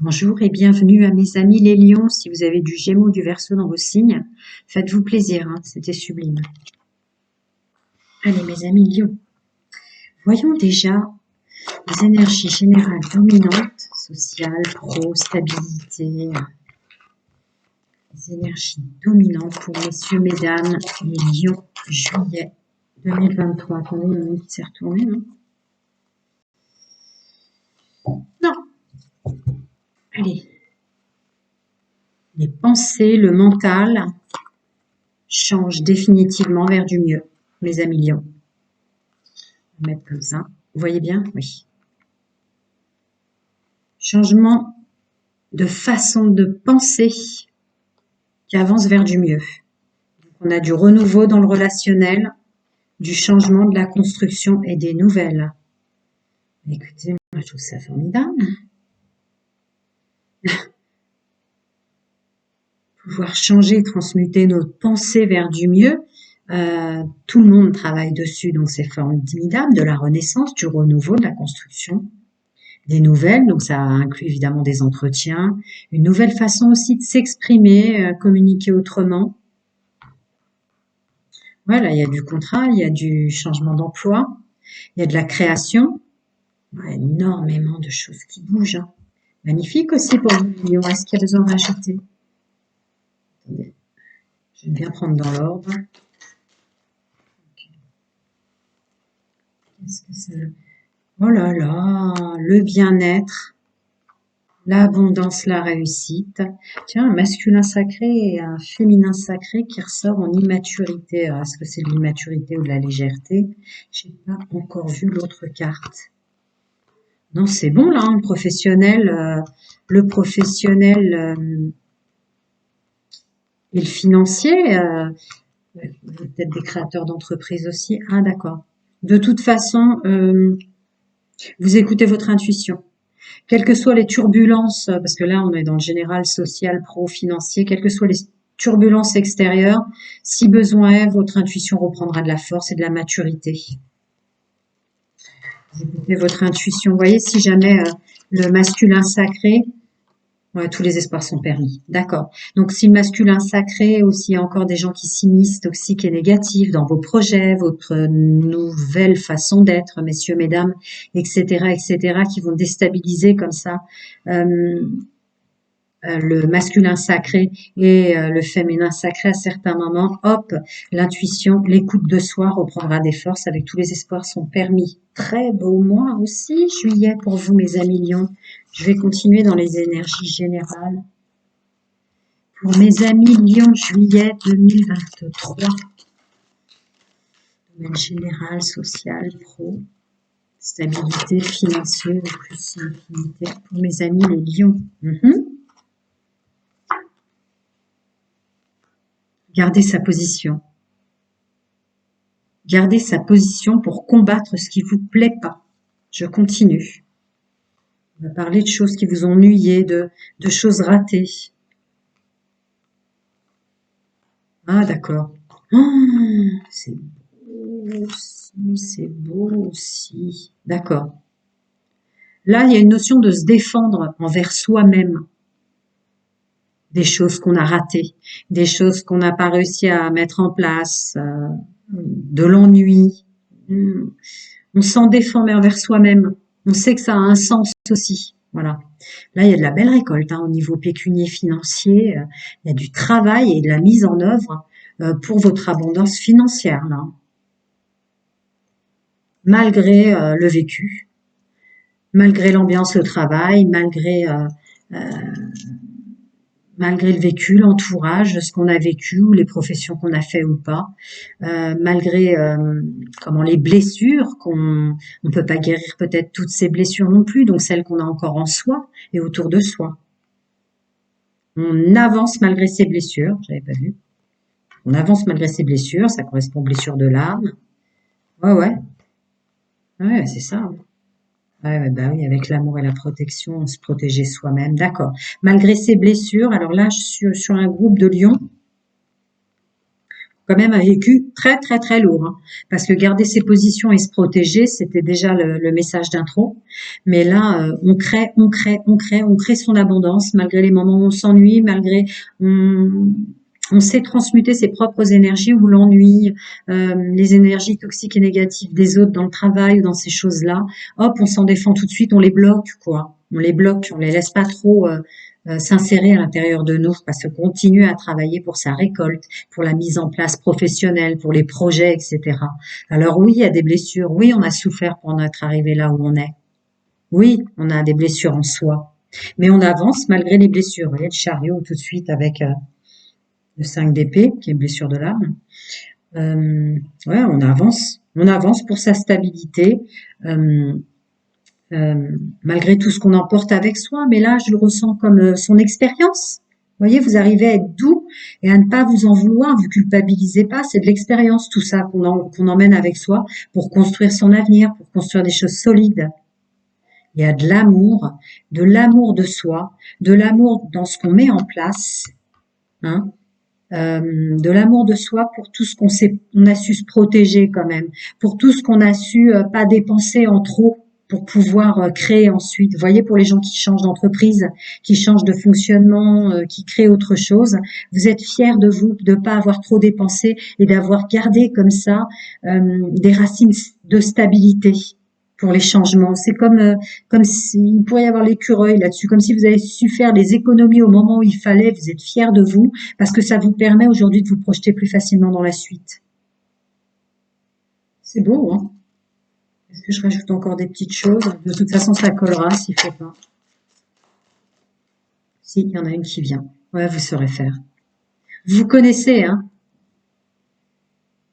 Bonjour et bienvenue à mes amis les lions. Si vous avez du Gémeaux ou du Verseau dans vos signes, faites-vous plaisir, hein, c'était sublime. Allez mes amis lions, voyons déjà les énergies générales dominantes, sociales, pro, stabilité, les énergies dominantes pour messieurs, mesdames, les lions, juillet 2023. Attendez, le monde s'est retourné, non? Non. Allez. Les pensées, le mental changent définitivement vers du mieux, mes amis lions. On va mettre comme ça. Vous voyez bien? Oui. Changement de façon de penser qui avance vers du mieux. Donc, on a du renouveau dans le relationnel, du changement, de la construction et des nouvelles. Écoutez, moi je trouve ça formidable. Pouvoir changer et transmuter notre pensée vers du mieux. Tout le monde travaille dessus, donc c'est formidable. De la renaissance, du renouveau, de la construction, des nouvelles, donc ça inclut évidemment des entretiens, une nouvelle façon aussi de s'exprimer, communiquer autrement. Voilà, il y a du contrat, il y a du changement d'emploi, il y a de la création, ouais, énormément de choses qui bougent. Hein. Magnifique aussi pour vous, Lion. Est-ce qu'il y a besoin de rajouter? Attendez, je vais bien prendre dans l'ordre. Qu'est-ce que c'est? Oh là là, le bien-être, l'abondance, la réussite. Tiens, un masculin sacré et un féminin sacré qui ressort en immaturité. Alors, est-ce que c'est de l'immaturité ou de la légèreté? J'ai pas encore vu l'autre carte. Non, c'est bon là, hein, le professionnel et le financier. Vous êtes peut-être des créateurs d'entreprises aussi. Ah d'accord. De toute façon, vous écoutez votre intuition. Quelles que soient les turbulences, parce que là on est dans le général, social, pro, financier, quelles que soient les turbulences extérieures, si besoin est, votre intuition reprendra de la force et de la maturité. Vous écoutez votre intuition. Vous voyez, si jamais le masculin sacré, ouais, tous les espoirs sont permis. D'accord. Donc, si le masculin sacré, ou s'il y a encore des gens qui s'immiscent, toxiques et négatifs dans vos projets, votre nouvelle façon d'être, messieurs, mesdames, etc., qui vont déstabiliser comme ça le masculin sacré et le féminin sacré à certains moments, hop, l'intuition, l'écoute de soi reprendra des forces avec tous les espoirs sont permis. Très beau mois aussi, juillet pour vous mes amis lions. Je vais continuer dans les énergies générales. Pour mes amis lions, juillet 2023. Domaine général, social, pro, stabilité financière, plus infinité. Pour mes amis les lions. Gardez sa position. Gardez sa position pour combattre ce qui vous plaît pas. Je continue. On va parler de choses qui vous ont ennuyé, de choses ratées. Ah, d'accord. Oh, c'est beau aussi, c'est beau aussi. D'accord. Là, il y a une notion de se défendre envers soi-même. Des choses qu'on a ratées, des choses qu'on n'a pas réussi à mettre en place, de l'ennui. On s'en défend envers soi-même. On sait que ça a un sens aussi. Voilà. Là, il y a de la belle récolte hein, au niveau pécunier financier. Il y a du travail et de la mise en œuvre pour votre abondance financière. Là. Malgré le vécu, malgré l'ambiance, le travail, malgré le vécu, l'entourage, ce qu'on a vécu, ou les professions qu'on a fait ou pas, malgré les blessures qu'on ne peut pas guérir peut-être toutes ces blessures non plus, donc celles qu'on a encore en soi et autour de soi. On avance malgré ces blessures, j'avais pas vu. On avance malgré ces blessures, ça correspond aux blessures de l'âme. Ouais, c'est ça. Ouais, bah oui, avec l'amour et la protection, on se protégeait soi-même. D'accord. Malgré ces blessures, alors là, je suis sur un groupe de lions. quand même un vécu très très très lourd, hein, parce que garder ses positions et se protéger, c'était déjà le message d'intro. Mais là, on crée, on crée, on crée, on crée son abondance malgré les moments où on s'ennuie, malgré on, on sait transmuter ses propres énergies ou l'ennui, les énergies toxiques et négatives des autres dans le travail ou dans ces choses-là. Hop, on s'en défend tout de suite, on les bloque, quoi. On les bloque, on les laisse pas trop s'insérer à l'intérieur de nous parce qu'on continue à travailler pour sa récolte, pour la mise en place professionnelle, pour les projets, etc. Alors oui, il y a des blessures. Oui, on a souffert pour être arrivé là où on est. Oui, on a des blessures en soi. Mais on avance malgré les blessures. Vous voyez le chariot tout de suite avec le 5 d'épée, qui est une blessure de l'âme. Ouais, on avance. On avance pour sa stabilité. Euh, Malgré tout ce qu'on emporte avec soi, mais là, je le ressens comme son expérience. Vous voyez, vous arrivez à être doux et à ne pas vous en vouloir, vous culpabilisez pas, c'est de l'expérience tout ça qu'on emmène avec soi pour construire son avenir, pour construire des choses solides. Il y a de l'amour de soi, de l'amour dans ce qu'on met en place, hein, de l'amour de soi pour tout ce on a su se protéger quand même, pour tout ce qu'on a su pas dépenser en trop pour pouvoir créer ensuite. Vous voyez, pour les gens qui changent d'entreprise, qui changent de fonctionnement, qui créent autre chose, vous êtes fiers de vous, de pas avoir trop dépensé et d'avoir gardé comme ça des racines de stabilité pour les changements. C'est comme s'il pourrait y avoir l'écureuil là-dessus, comme si vous avez su faire les économies au moment où il fallait, vous êtes fiers de vous, parce que ça vous permet aujourd'hui de vous projeter plus facilement dans la suite. C'est beau, hein? Est-ce que je rajoute encore des petites choses? De toute façon, ça collera s'il faut pas. Si, il y en a une qui vient. Ouais, vous saurez faire. Vous connaissez, hein?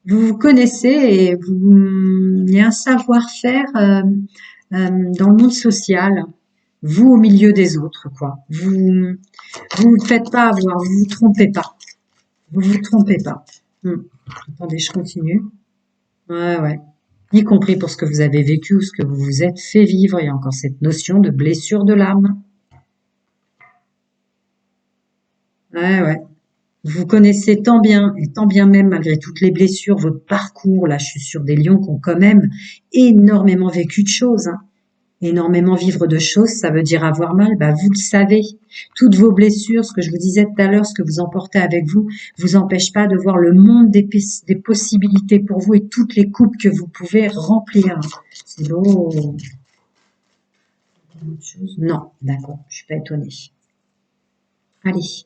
Vous vous connaissez et il y a un savoir-faire dans le monde social. Vous au milieu des autres, quoi. Vous faites pas avoir, vous vous trompez pas. Vous vous trompez pas. Attendez, je continue. Ouais, ouais. Y compris pour ce que vous avez vécu ou ce que vous vous êtes fait vivre. Il y a encore cette notion de blessure de l'âme. Ouais, ouais. Vous connaissez tant bien et tant bien même malgré toutes les blessures, votre parcours. Là, je suis sur des lions qui ont quand même énormément vécu de choses, hein. Énormément vivre de choses, ça veut dire avoir mal. Bah, vous le savez. Toutes vos blessures, ce que je vous disais tout à l'heure, ce que vous emportez avec vous empêche pas de voir le monde des possibilités pour vous et toutes les coupes que vous pouvez remplir. C'est beau. Non, d'accord, je suis pas étonnée. Allez.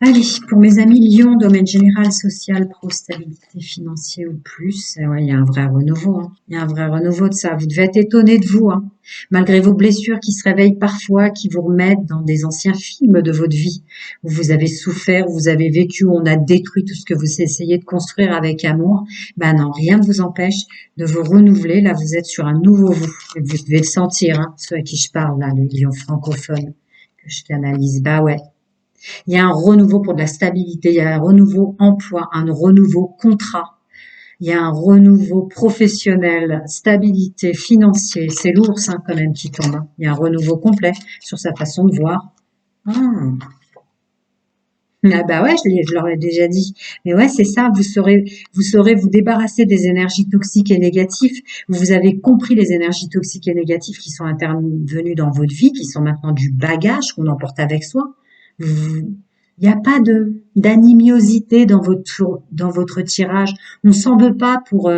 Allez, pour mes amis Lyon, domaine général, social, pro, stabilité, financier ou plus, ouais, il y a un vrai renouveau, hein. Il y a un vrai renouveau de ça. Vous devez être étonné de vous, hein. Malgré vos blessures qui se réveillent parfois, qui vous remettent dans des anciens films de votre vie, où vous avez souffert, où vous avez vécu, où on a détruit tout ce que vous essayez de construire avec amour. Ben non, rien ne vous empêche de vous renouveler. Là, vous êtes sur un nouveau vous. Et vous devez le sentir, hein, ceux à qui je parle, là, les Lyon francophones, que je canalise. Bah ouais. Il y a un renouveau pour de la stabilité, il y a un renouveau emploi, un renouveau contrat, il y a un renouveau professionnel, stabilité, financier. C'est l'ours hein, quand même qui tombe, hein. Il y a un renouveau complet sur sa façon de voir. Ah, ah bah ouais, je leur ai déjà dit. Mais ouais, c'est ça, vous saurez vous débarrasser des énergies toxiques et négatives. Vous avez compris les énergies toxiques et négatives qui sont intervenues dans votre vie, qui sont maintenant du bagage qu'on emporte avec soi. Il n'y a pas d'animosité dans votre tirage. On s'en veut pas pour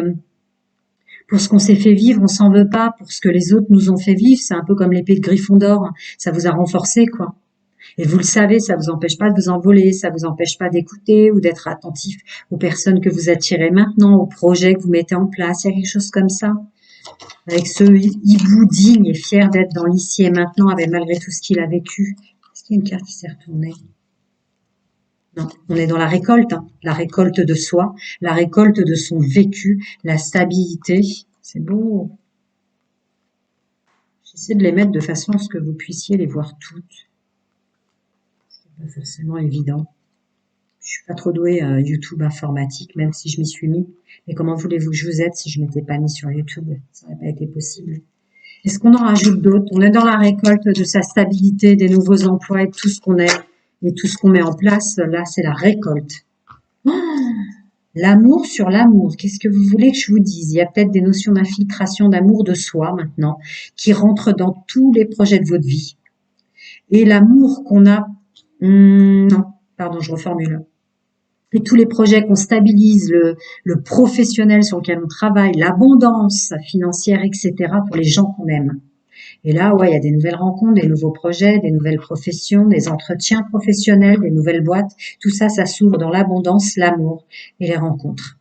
ce qu'on s'est fait vivre, on s'en veut pas pour ce que les autres nous ont fait vivre. C'est un peu comme l'épée de Gryffondor, ça vous a renforcé quoi. Et vous le savez, ça vous empêche pas de vous envoler, ça vous empêche pas d'écouter ou d'être attentif aux personnes que vous attirez maintenant, aux projets que vous mettez en place. Il y a quelque chose comme ça. Avec ce hibou digne et fier d'être dans l'ici et maintenant, avec malgré tout ce qu'il a vécu. Est-ce qu'il y a une carte qui s'est retournée? Non, on est dans la récolte, hein. La récolte de soi, la récolte de son vécu, la stabilité. C'est beau. J'essaie de les mettre de façon à ce que vous puissiez les voir toutes. C'est pas forcément évident. Je suis pas trop douée à YouTube informatique, même si je m'y suis mis. Mais comment voulez-vous que je vous aide si je m'étais pas mis sur YouTube? Ça n'aurait pas été possible. Est-ce qu'on en rajoute d'autres? On est dans la récolte de sa stabilité, des nouveaux emplois et tout ce qu'on est et tout ce qu'on met en place. Là, c'est la récolte. Oh, L'amour sur l'amour. Qu'est-ce que vous voulez que je vous dise? Il y a peut-être des notions d'infiltration, d'amour de soi maintenant, qui rentrent dans tous les projets de votre vie. Et l'amour qu'on a, non, pardon, je reformule. Et tous les projets qu'on stabilise, le professionnel sur lequel on travaille, l'abondance financière, etc., pour les gens qu'on aime. Et là, ouais, il y a des nouvelles rencontres, des nouveaux projets, des nouvelles professions, des entretiens professionnels, des nouvelles boîtes. Tout ça, ça s'ouvre dans l'abondance, l'amour et les rencontres.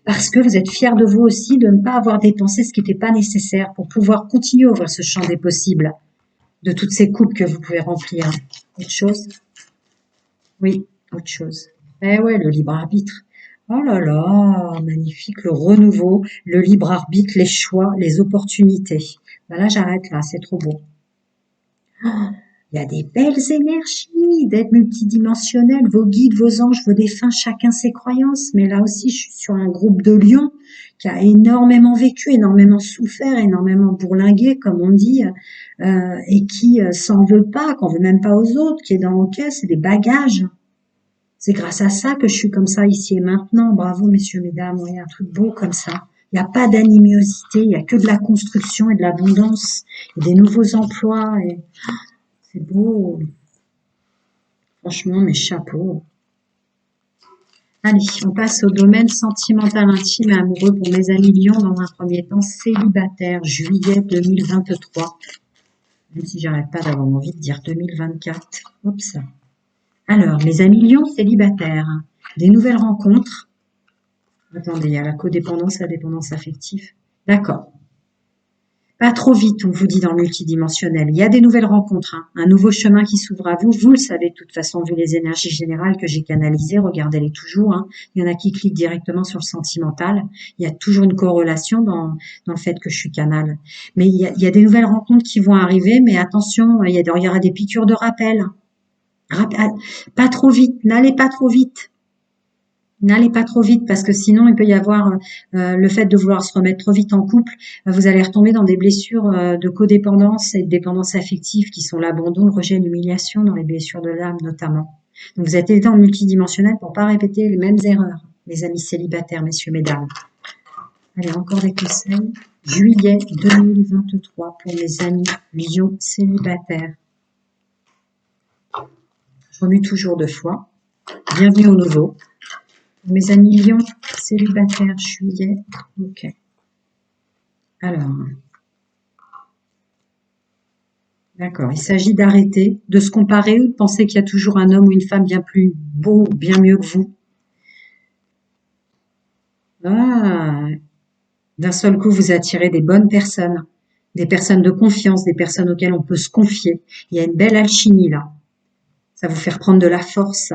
Parce que vous êtes fiers de vous aussi de ne pas avoir dépensé ce qui n'était pas nécessaire pour pouvoir continuer à ouvrir ce champ des possibles, de toutes ces coupes que vous pouvez remplir. Autre chose? Oui, autre chose. Eh ouais, le libre arbitre. Oh là là, magnifique, le renouveau, le libre arbitre, les choix, les opportunités. Ben là, j'arrête là, c'est trop beau. Il y a des belles énergies d'être multidimensionnelles, vos guides, vos anges, vos défunts, chacun ses croyances. Mais là aussi, je suis sur un groupe de lions qui a énormément vécu, énormément souffert, énormément bourlingué, comme on dit, et qui s'en veut pas, qu'on veut même pas aux autres, qui est dans OK, c'est des bagages. C'est grâce à ça que je suis comme ça ici et maintenant. Bravo, messieurs, mesdames. Il y a un truc beau comme ça. Il n'y a pas d'animosité, il n'y a que de la construction et de l'abondance, et des nouveaux emplois. Et c'est beau. Franchement, mes chapeaux. Allez, on passe au domaine sentimental, intime et amoureux pour mes amis lions dans un premier temps célibataire, juillet 2023. Même si j'arrête pas d'avoir envie de dire 2024. Hop ça. Alors, mes amis lions célibataires, des nouvelles rencontres. Attendez, il y a la codépendance, la dépendance affective. D'accord. Pas trop vite, on vous dit dans le multidimensionnel. Il y a des nouvelles rencontres, hein, un nouveau chemin qui s'ouvre à vous. Vous le savez de toute façon, vu les énergies générales que j'ai canalisées, regardez-les toujours. Hein. Il y en a qui cliquent directement sur le sentimental. Il y a toujours une corrélation dans le fait que je suis canal. Mais il y a des nouvelles rencontres qui vont arriver, mais attention, il y aura des piqûres de rappel. Pas trop vite, n'allez pas trop vite. N'allez pas trop vite parce que sinon il peut y avoir le fait de vouloir se remettre trop vite en couple, vous allez retomber dans des blessures de codépendance et de dépendance affective qui sont l'abandon, le rejet, l'humiliation dans les blessures de l'âme notamment. Donc vous êtes aidé en multidimensionnel pour pas répéter les mêmes erreurs, les amis célibataires, messieurs, mesdames. Allez, encore des conseils. Juillet 2023 pour mes amis lions célibataires. Je remue toujours 2 fois. Bienvenue au nouveau. Mes amis lions, célibataires, juillet, ok. Alors, d'accord, il s'agit d'arrêter, de se comparer ou de penser qu'il y a toujours un homme ou une femme bien plus beau, bien mieux que vous. Ah, d'un seul coup, vous attirez des bonnes personnes, des personnes de confiance, des personnes auxquelles on peut se confier. Il y a une belle alchimie là. Ça vous fait reprendre de la force.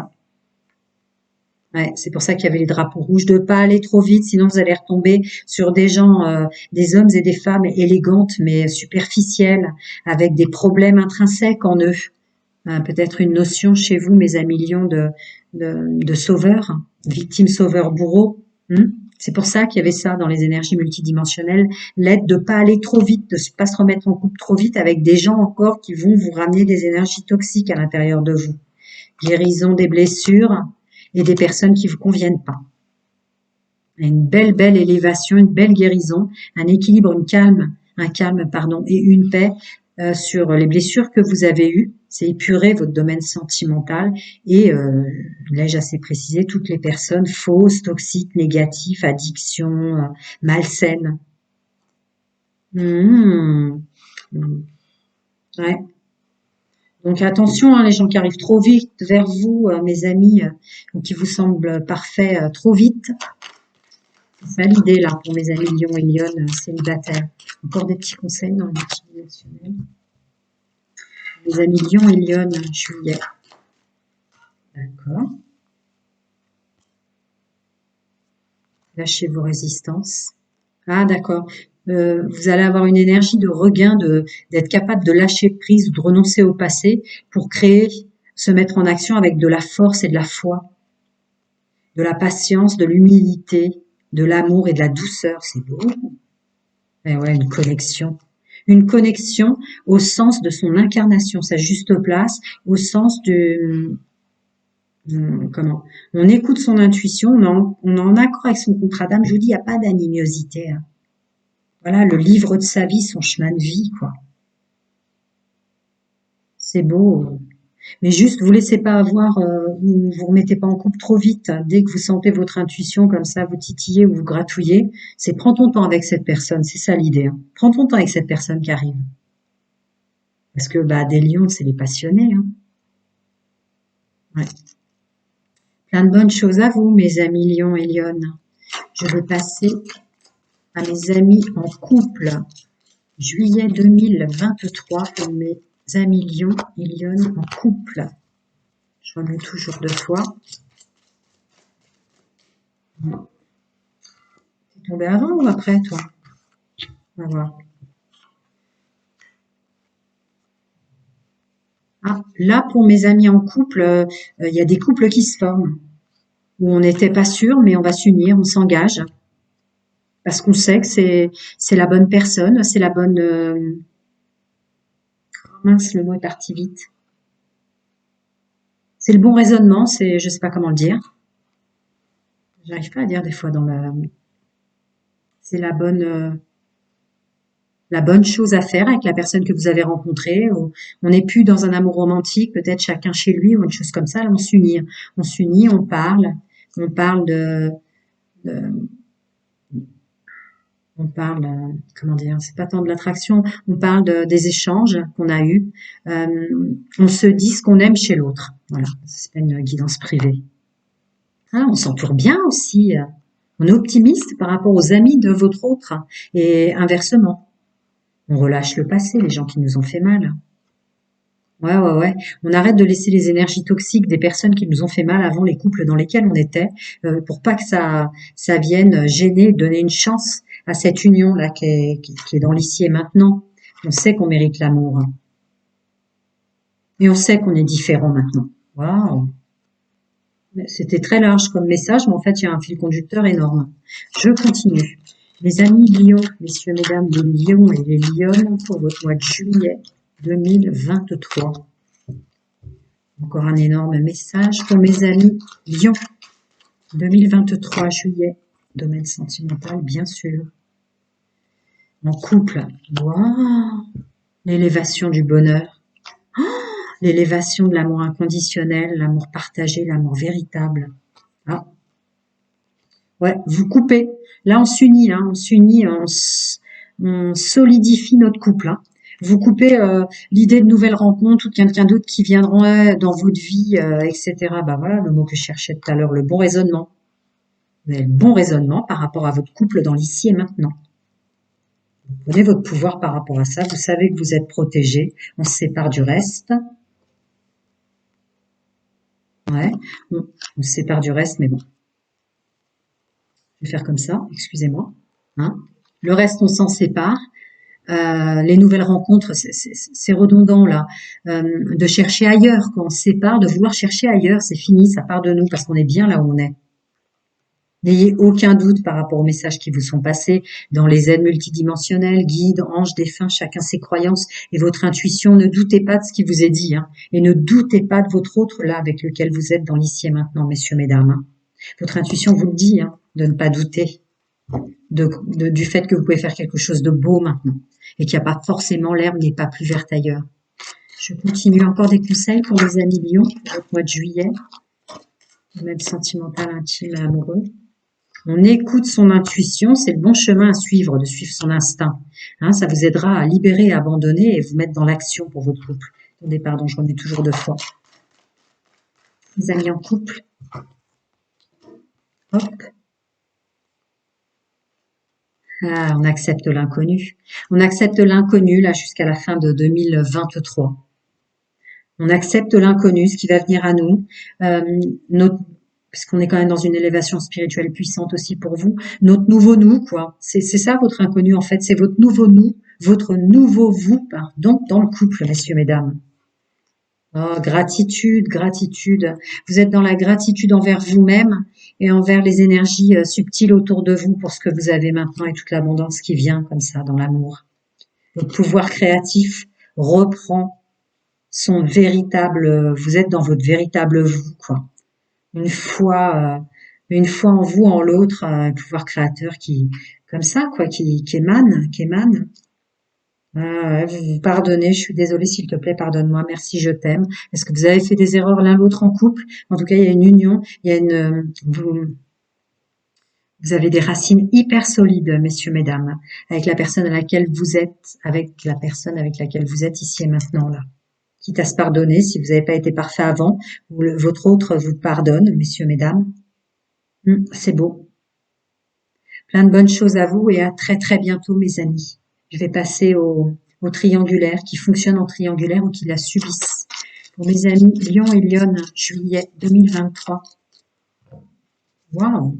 Ouais, c'est pour ça qu'il y avait les drapeaux rouges, de pas aller trop vite, sinon vous allez retomber sur des gens, des hommes et des femmes élégantes mais superficielles, avec des problèmes intrinsèques en eux. Peut-être une notion chez vous, mes amis lions, de sauveur, victime, sauveur, bourreau. C'est pour ça qu'il y avait ça dans les énergies multidimensionnelles, l'aide de pas aller trop vite, de pas se remettre en couple trop vite avec des gens encore qui vont vous ramener des énergies toxiques à l'intérieur de vous. Guérison des blessures et des personnes qui vous conviennent pas. Une belle, belle élévation, une belle guérison, un équilibre, un calme, pardon, et une paix sur les blessures que vous avez eues. C'est épurer votre domaine sentimental et, l'ai-je assez précisé, toutes les personnes fausses, toxiques, négatives, addictions, malsaines. Ouais. Donc attention, hein, les gens qui arrivent trop vite vers vous, mes amis, ou qui vous semblent parfaits trop vite. C'est ça l'idée là pour mes amis lions et lionnes célibataires. Encore des petits conseils dans le multidimensionnel. Les amis lions et lionnes, juillet. D'accord. Lâchez vos résistances. Ah d'accord. Vous allez avoir une énergie de regain, d'être capable de lâcher prise ou de renoncer au passé pour créer, se mettre en action avec de la force et de la foi, de la patience, de l'humilité, de l'amour et de la douceur. C'est beau. Eh ouais, une connexion. Une connexion au sens de son incarnation, sa juste place, au sens de comment? On écoute son intuition, on est en accord avec son contrat d'âme. Je vous dis, il n'y a pas d'animosité, hein. Voilà, le livre de sa vie, son chemin de vie, quoi. C'est beau. Mais juste, vous laissez pas avoir, vous remettez pas en couple trop vite. Dès que vous sentez votre intuition comme ça, vous titillez ou vous gratouillez, c'est prends ton temps avec cette personne. C'est ça l'idée, hein. Prends ton temps avec cette personne qui arrive. Parce que bah des lions, c'est les passionnés, hein. Ouais. Plein de bonnes choses à vous, mes amis lions et lionnes. Je vais passer à mes amis en couple. Juillet 2023 pour mes amis lions et lionnes en couple. Je remets toujours 2 fois. T'es tombé avant ou après, toi? On va voir. Ah, là, pour mes amis en couple, il y a des couples qui se forment, où on n'était pas sûr, mais on va s'unir, on s'engage, parce qu'on sait que c'est la bonne personne, c'est la bonne... mince, le mot est parti vite. C'est le bon raisonnement, c'est, je sais pas comment le dire. J'arrive pas à dire des fois dans la... C'est la bonne chose à faire avec la personne que vous avez rencontrée. Ou on n'est plus dans un amour romantique, peut-être chacun chez lui ou une chose comme ça. Là, on s'unit, on parle de- on parle, comment dire, c'est pas tant de l'attraction, on parle des échanges qu'on a eus. On se dit ce qu'on aime chez l'autre. Voilà, c'est pas une guidance privée. Ah, on s'entoure bien aussi. On est optimiste par rapport aux amis de votre autre et inversement. On relâche le passé, les gens qui nous ont fait mal. Ouais, ouais, ouais. On arrête de laisser les énergies toxiques des personnes qui nous ont fait mal avant les couples dans lesquels on était, pour pas que ça vienne gêner, donner une chance à cette union-là qui est dans l'ici et maintenant. On sait qu'on mérite l'amour. Et on sait qu'on est différent maintenant. Waouh! C'était très large comme message, mais en fait, il y a un fil conducteur énorme. Je continue. Les amis lions, messieurs, mesdames, les lions et les lionnes pour votre mois de juillet 2023. Encore un énorme message pour mes amis lions. 2023, juillet, domaine sentimental, bien sûr. En couple, waouh, l'élévation du bonheur, l'élévation de l'amour inconditionnel, l'amour partagé, l'amour véritable. Ah, ouais, vous coupez. Là, on s'unit, hein, on solidifie notre couple, hein. Vous coupez l'idée de nouvelles rencontres ou de quelqu'un d'autre qui viendra dans votre vie, etc. Bah voilà, le mot que je cherchais tout à l'heure, le bon raisonnement. Vous avez le bon raisonnement par rapport à votre couple dans l'ici et maintenant. Vous prenez votre pouvoir par rapport à ça. Vous savez que vous êtes protégé. On se sépare du reste. Ouais, on se sépare du reste, mais bon. Je vais faire comme ça, excusez-moi. Hein. Le reste, on s'en sépare. Les nouvelles rencontres, c'est redondant là. De chercher ailleurs, quand on se sépare, de vouloir chercher ailleurs, c'est fini, ça part de nous parce qu'on est bien là où on est. N'ayez aucun doute par rapport aux messages qui vous sont passés dans les aides multidimensionnelles, guides, anges, défunts, chacun ses croyances et votre intuition. Ne doutez pas de ce qui vous est dit, hein, et ne doutez pas de votre autre là avec lequel vous êtes dans l'ici et maintenant, messieurs, mesdames, hein. Votre intuition vous le dit, hein, de ne pas douter du fait que vous pouvez faire quelque chose de beau maintenant et qu'il n'y a pas forcément l'herbe n'est pas plus verte ailleurs. Je continue encore des conseils pour les amis lions pour le mois de juillet, même sentimental, intime et amoureux. On écoute son intuition, c'est le bon chemin à suivre, de suivre son instinct. Hein, ça vous aidera à libérer, à abandonner et vous mettre dans l'action pour votre couple. Attendez, pardon, je remets toujours 2 fois. Les amis en couple. Hop. Ah, on accepte l'inconnu. On accepte l'inconnu là jusqu'à la fin de 2023. On accepte l'inconnu, ce qui va venir à nous. Notre parce qu'on est quand même dans une élévation spirituelle puissante aussi pour vous, notre nouveau nous, quoi. C'est ça votre inconnu, en fait. C'est votre nouveau nous, votre nouveau vous, pardon, dans le couple, messieurs, mesdames. Oh, gratitude, gratitude. Vous êtes dans la gratitude envers vous-même et envers les énergies subtiles autour de vous pour ce que vous avez maintenant et toute l'abondance qui vient comme ça dans l'amour. Votre pouvoir créatif reprend son véritable, vous êtes dans votre véritable vous, quoi. une une foi en vous, en l'autre, pouvoir créateur qui, comme ça, quoi, qui émane. Ah, ouais, vous vous pardonnez, je suis désolée, s'il te plaît, pardonne-moi, merci, je t'aime. Est-ce que vous avez fait des erreurs l'un l'autre en couple? En tout cas, il y a une union, il y a vous avez des racines hyper solides, messieurs, mesdames, avec la personne à laquelle vous êtes, avec la personne avec laquelle vous êtes ici et maintenant, là. Quitte à se pardonner, si vous n'avez pas été parfait avant, votre autre vous pardonne, messieurs, mesdames. C'est beau. Plein de bonnes choses à vous et à très très bientôt, mes amis. Je vais passer au triangulaire, qui fonctionne en triangulaire ou qui la subissent. Pour mes amis Lion et Lyon, juillet 2023. Waouh!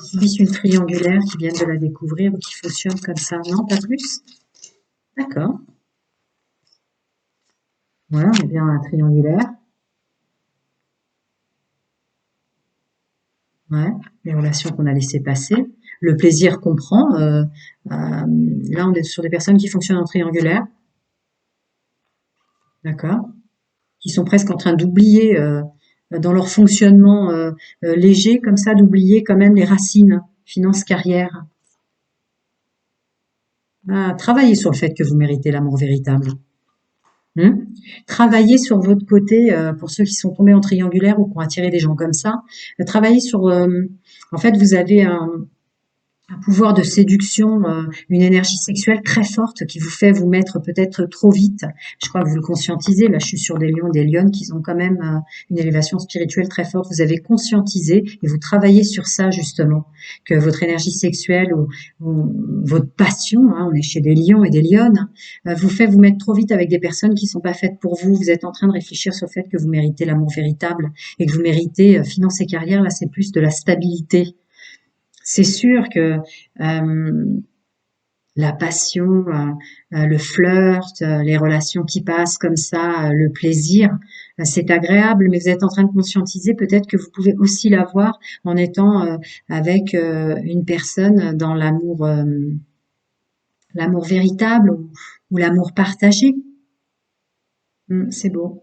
Ils subissent une triangulaire, qui viennent de la découvrir ou qui fonctionne comme ça. Non, pas plus? D'accord. Voilà, on est bien un triangulaire. Ouais, les relations qu'on a laissées passer. Le plaisir qu'on prend. Là, on est sur des personnes qui fonctionnent en triangulaire. D'accord. Qui sont presque en train d'oublier dans leur fonctionnement léger comme ça, d'oublier quand même les racines, finance, carrière. Ah, travaillez sur le fait que vous méritez l'amour véritable. Hmm. Travaillez sur votre côté, pour ceux qui sont tombés en triangulaire ou qui ont attiré des gens comme ça. Travaillez sur, en fait, vous avez un pouvoir de séduction, une énergie sexuelle très forte qui vous fait vous mettre peut-être trop vite. Je crois que vous le conscientisez. Là, je suis sur des lions, des lionnes qui ont quand même une élévation spirituelle très forte. Vous avez conscientisé et vous travaillez sur ça justement, que votre énergie sexuelle ou votre passion, hein, on est chez des lions et des lionnes, vous fait vous mettre trop vite avec des personnes qui sont pas faites pour vous. Vous êtes en train de réfléchir sur le fait que vous méritez l'amour véritable et que vous méritez finance et carrière. Là, c'est plus de la stabilité. C'est sûr que la passion, le flirt, les relations qui passent comme ça, le plaisir, c'est agréable, mais vous êtes en train de conscientiser peut-être que vous pouvez aussi l'avoir en étant avec une personne dans l'amour véritable ou l'amour partagé. C'est beau,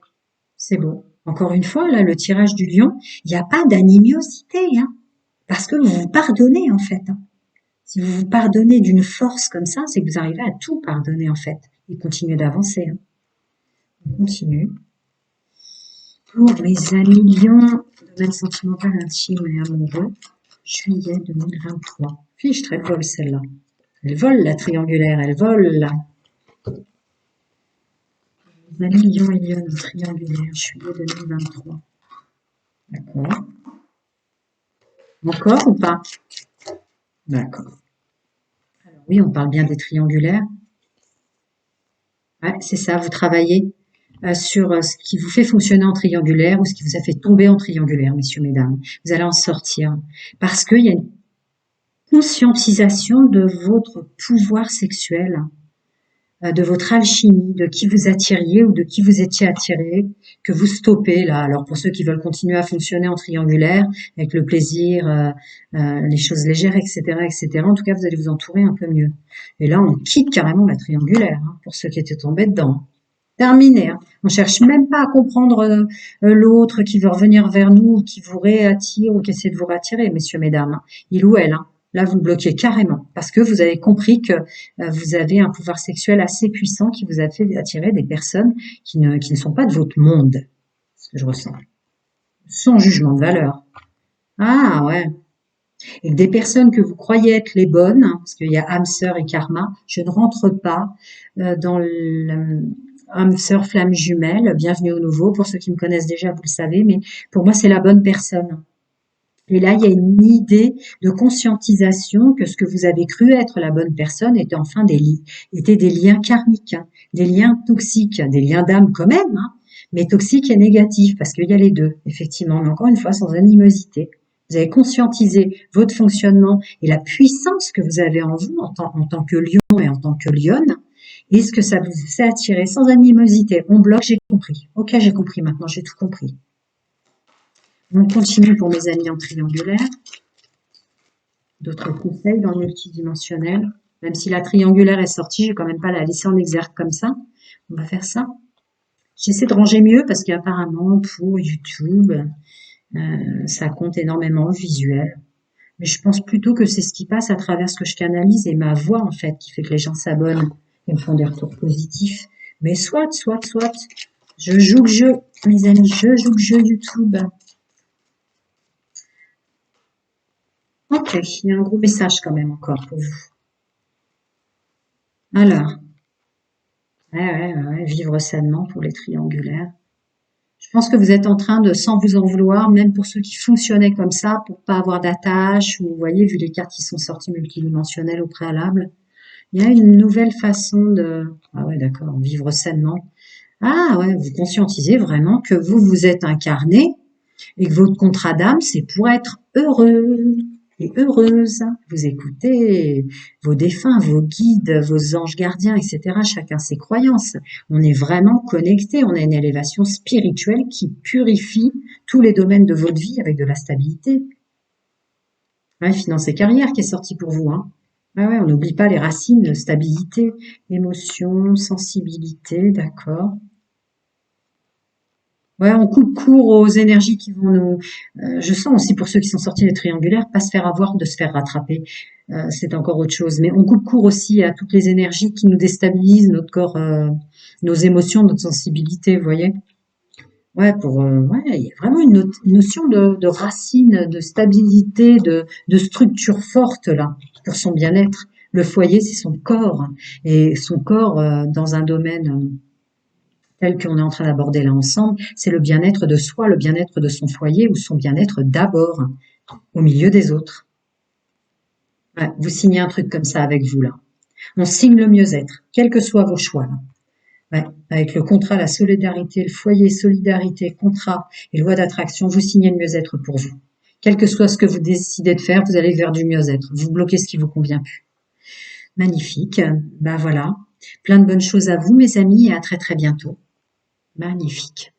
c'est beau. Encore une fois, là, le tirage du lion, il n'y a pas d'animosité, hein, parce que vous vous pardonnez en fait, hein. Si vous vous pardonnez d'une force comme ça, c'est que vous arrivez à tout pardonner en fait et continuer d'avancer, hein. On continue. Pour mes amis lions, domaine sentimental, intime et amoureux, juillet 2023. Fiche, très vole celle-là. Elle vole la triangulaire, elle vole là. Mes amis lions et lionnes, triangulaire, juillet 2023. D'accord. Encore ou pas? D'accord. Alors oui, on parle bien des triangulaires. Ouais, c'est ça, vous travaillez sur ce qui vous fait fonctionner en triangulaire ou ce qui vous a fait tomber en triangulaire, messieurs, mesdames. Vous allez en sortir parce qu'il y a une conscientisation de votre pouvoir sexuel, de votre alchimie, de qui vous attiriez ou de qui vous étiez attiré, que vous stoppez là. Alors pour ceux qui veulent continuer à fonctionner en triangulaire, avec le plaisir, les choses légères, etc., etc., en tout cas, vous allez vous entourer un peu mieux. Et là, on quitte carrément la triangulaire, hein, pour ceux qui étaient tombés dedans. Terminé, hein. On cherche même pas à comprendre l'autre qui veut revenir vers nous, ou qui vous réattire ou qui essaie de vous rattirer, messieurs, mesdames, hein. Il ou elle, hein. Là, vous bloquez carrément parce que vous avez compris que vous avez un pouvoir sexuel assez puissant qui vous a fait attirer des personnes qui ne sont pas de votre monde. C'est ce que je ressens. Sans jugement de valeur. Ah ouais. Et des personnes que vous croyez être les bonnes, hein, parce qu'il y a âme sœur et karma, je ne rentre pas dans le âme sœur flamme jumelle, bienvenue au nouveau, pour ceux qui me connaissent déjà, vous le savez, mais pour moi c'est la bonne personne. Et là, il y a une idée de conscientisation que ce que vous avez cru être la bonne personne était enfin étaient des liens karmiques, hein, des liens toxiques, des liens d'âme quand même, hein, mais toxiques et négatifs, parce qu'il y a les deux, effectivement, mais encore une fois, sans animosité. Vous avez conscientisé votre fonctionnement et la puissance que vous avez en vous en tant que lion et en tant que lionne, et ce que ça vous fait attirer sans animosité. On bloque, j'ai compris. Ok, j'ai compris maintenant, j'ai tout compris. On continue pour mes amis en triangulaire. D'autres conseils dans le multidimensionnel. Même si la triangulaire est sortie, je vais quand même pas la laisser en exergue comme ça. On va faire ça. J'essaie de ranger mieux parce qu'apparemment pour YouTube, Ça compte énormément le visuel. Mais je pense plutôt que c'est ce qui passe à travers ce que je canalise et ma voix, en fait, qui fait que les gens s'abonnent et me font des retours positifs. Mais soit. Je joue le jeu, mes amis, je joue le jeu YouTube. Ok, il y a un gros message quand même encore pour vous. Alors, ouais, vivre sainement pour les triangulaires. Je pense que vous êtes en train de, sans vous en vouloir, même pour ceux qui fonctionnaient comme ça, pour pas avoir d'attache, ou vous voyez, vu les cartes qui sont sorties multidimensionnelles au préalable, il y a une nouvelle façon de, ah ouais, d'accord, vivre sainement. Ah ouais, vous conscientisez vraiment que vous vous êtes incarné et que votre contrat d'âme, c'est pour être heureux et heureuse. Vous écoutez vos défunts, vos guides, vos anges gardiens, etc. Chacun ses croyances. On est vraiment connecté. On a une élévation spirituelle qui purifie tous les domaines de votre vie avec de la stabilité. Ouais, finance et carrière qui est sorti pour vous, hein. Ah ouais, on n'oublie pas les racines, stabilité, émotion, sensibilité, d'accord. Ouais, on coupe court aux énergies qui vont nous. Je sens aussi pour ceux qui sont sortis des triangulaires, pas se faire avoir, de se faire rattraper. C'est encore autre chose. Mais on coupe court aussi à toutes les énergies qui nous déstabilisent notre corps, nos émotions, notre sensibilité, vous voyez. Ouais, ouais, il y a vraiment une notion de racine, de stabilité, de structure forte là pour son bien-être. Le foyer, c'est son corps et son corps dans un domaine tel qu'on est en train d'aborder là ensemble, c'est le bien-être de soi, le bien-être de son foyer ou son bien-être d'abord, au milieu des autres. Ouais, vous signez un truc comme ça avec vous là. On signe le mieux-être, quels que soient vos choix là. Ouais, avec le contrat, la solidarité, le foyer, solidarité, contrat et loi d'attraction, vous signez le mieux-être pour vous. Quel que soit ce que vous décidez de faire, vous allez vers du mieux-être. Vous bloquez ce qui vous convient plus. Magnifique. Ben voilà. Plein de bonnes choses à vous, mes amis, et à très très bientôt. Magnifique.